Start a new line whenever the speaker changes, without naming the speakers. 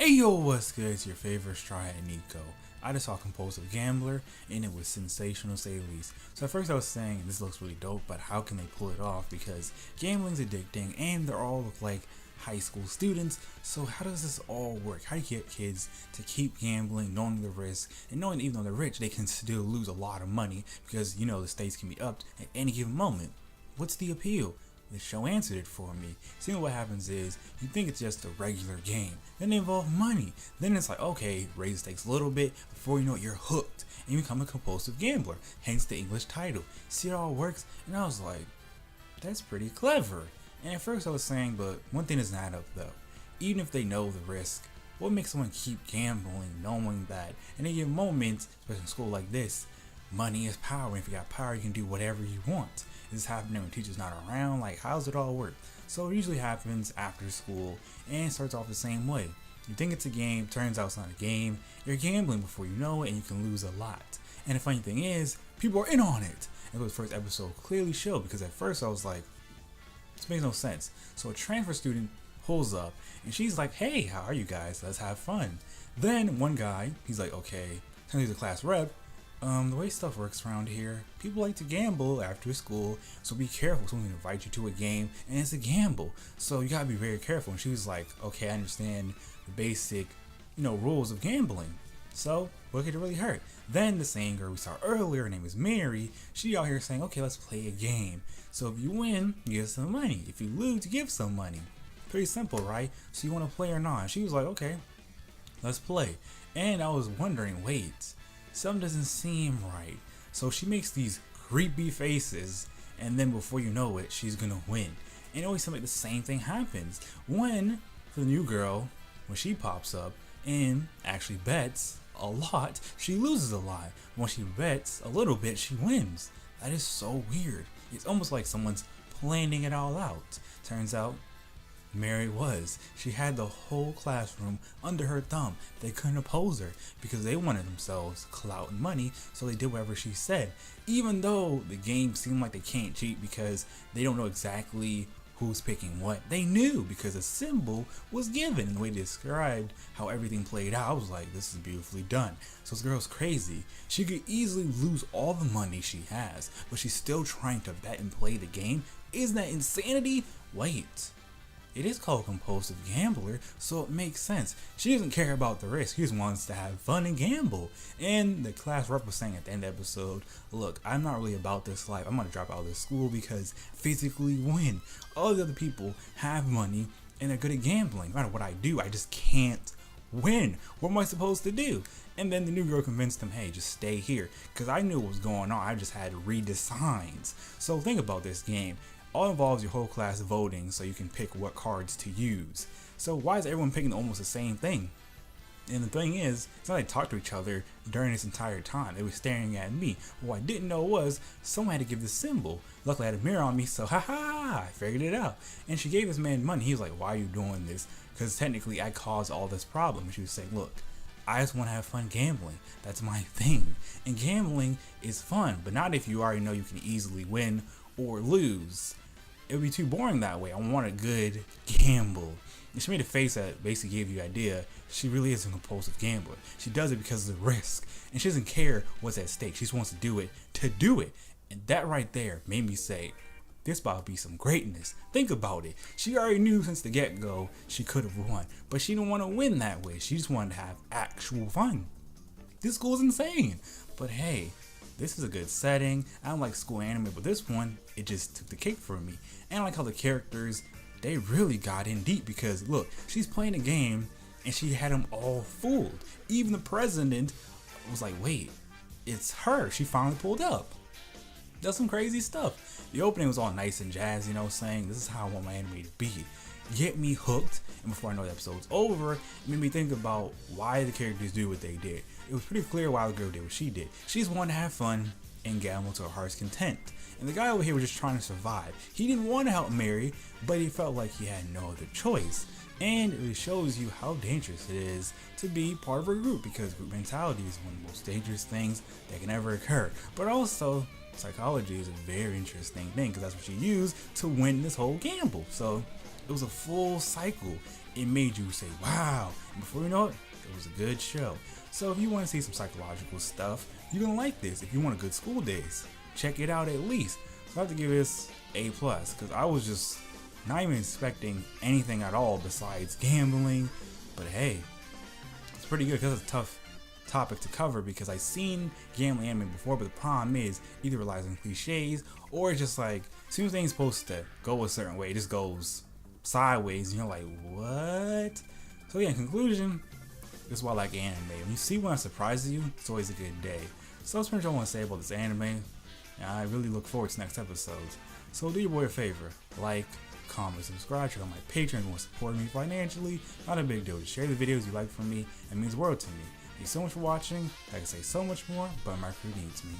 Hey yo, what's good? It's your favorite straw hat Nico. I just saw Compulsive Gambler and it was sensational to say the least. So at first I was saying this looks really dope, but how can they pull it off? Because gambling's addicting and they all look like high school students. So how does this all work? How do you get kids to keep gambling, knowing the risk, and knowing that even though they're rich, they can still lose a lot of money because the stakes can be upped at any given moment? What's the appeal? The show answered it for me. See, what happens is, you think it's just a regular game. Then they involve money. Then it's like, okay, raise the stakes a little bit. Before you know it, you're hooked. And you become a compulsive gambler. Hence the English title. See, it all works. And I was like, that's pretty clever. And at first I was saying, but one thing doesn't add up though. Even if they know the risk, what makes someone keep gambling knowing that in a given moment, especially in school like this, money is power, and if you got power, you can do whatever you want. Is this happening when teacher's not around? Like, how does it all work? So it usually happens after school and starts off the same way. You think it's a game, turns out it's not a game. You're gambling before you know it, and you can lose a lot. And the funny thing is, people are in on it. And what the first episode clearly showed, because at first I was like, this makes no sense. So a transfer student pulls up, and she's like, hey, how are you guys? Let's have fun. Then one guy, he's like, okay, turns he's a class rep. The way stuff works around here, people like to gamble after school, so be careful. Someone can invite you to a game, and it's a gamble, so you gotta be very careful. And she was like, okay, I understand the basic, rules of gambling, so what could it really hurt? Then the same girl we saw earlier, her name is Mary, she out here saying, okay, let's play a game. So if you win, you get some money. If you lose, you give some money. Pretty simple, right? So you want to play or not? She was like, okay, let's play. And I was wondering, wait, something doesn't seem right. So she makes these creepy faces, and then before you know it, she's gonna win. And it always seems like the same thing happens. When, for the new girl, when she pops up and actually bets a lot, she loses a lot. When she bets a little bit, she wins. That is so weird. It's almost like someone's planning it all out. Turns out, Mary was. She had the whole classroom under her thumb. They couldn't oppose her because they wanted themselves clout and money, so they did whatever she said. Even though the game seemed like they can't cheat because they don't know exactly who's picking what, they knew because a symbol was given. And the way they described how everything played out, I was like, this is beautifully done. So this girl's crazy. She could easily lose all the money she has, but she's still trying to bet and play the game. Isn't that insanity? Wait. It is called Compulsive Gambler, so it makes sense. She doesn't care about the risk. She just wants to have fun and gamble. And the class rep was saying at the end of the episode, look, I'm not really about this life. I'm going to drop out of this school because physically win. All the other people have money and they're good at gambling. No matter what I do, I just can't win. What am I supposed to do? And then the new girl convinced him, hey, just stay here. Because I knew what was going on. I just had to read the signs. So think about this game. All involves your whole class voting so you can pick what cards to use. So why is everyone picking almost the same thing? And the thing is, it's not like they talked to each other during this entire time. They were staring at me. What I didn't know was someone had to give the symbol. Luckily I had a mirror on me, so I figured it out. And she gave this man money. He was like, why are you doing this? Because technically I caused all this problem. And she was saying, look, I just want to have fun gambling. That's my thing. And gambling is fun, but not if you already know you can easily win or lose. It would be too boring that way. I want a good gamble. And she made a face that basically gave you the idea she really is a compulsive gambler. She does it because of the risk. And she doesn't care what's at stake. She just wants to do it to do it. And that right there made me say, this about to be some greatness. Think about it. She already knew since the get-go she could have won. But she didn't want to win that way. She just wanted to have actual fun. This school's insane. But hey, this is a good setting. I don't like school anime, but this one, it just took the cake for me. And I like how the characters, they really got in deep because look, she's playing a game and she had them all fooled. Even the president was like, wait, it's her. She finally pulled up. That's some crazy stuff. The opening was all nice and jazz, saying this is how I want my anime to be. Get me hooked, and before I know the episode's over, it made me think about why the characters do what they did. It was pretty clear why the girl did what she did. She just wanted to have fun and gamble to her heart's content. And the guy over here was just trying to survive. He didn't want to help Mary, but he felt like he had no other choice. And it shows you how dangerous it is to be part of a group, because group mentality is one of the most dangerous things that can ever occur. But also, psychology is a very interesting thing because that's what you use to win this whole gamble. So It was a full cycle. It made you say, wow. And before you know it, it was a good show. So if you want to see some psychological stuff, you're going to like this. If you want a good school days, check it out at least. So I have to give this A+, because I was just not even expecting anything at all besides gambling. But hey, it's pretty good because it's a tough topic to cover, because I've seen gambling anime before, but the problem is either relies on cliches or it's just like as soon as things supposed to go a certain way, it just goes sideways and you're like, what? So yeah, in conclusion, this is why I like anime. When you see one that surprises you, it's always a good day. So that's pretty much all I want to say about this anime, and I really look forward to next episodes. So do your boy a favor, like, comment, subscribe, check out my Patreon if you want to support me financially. Not a big deal. Just share the videos you like from me. It means the world to me. Thank you so much for watching. I can say so much more, but my crew needs me.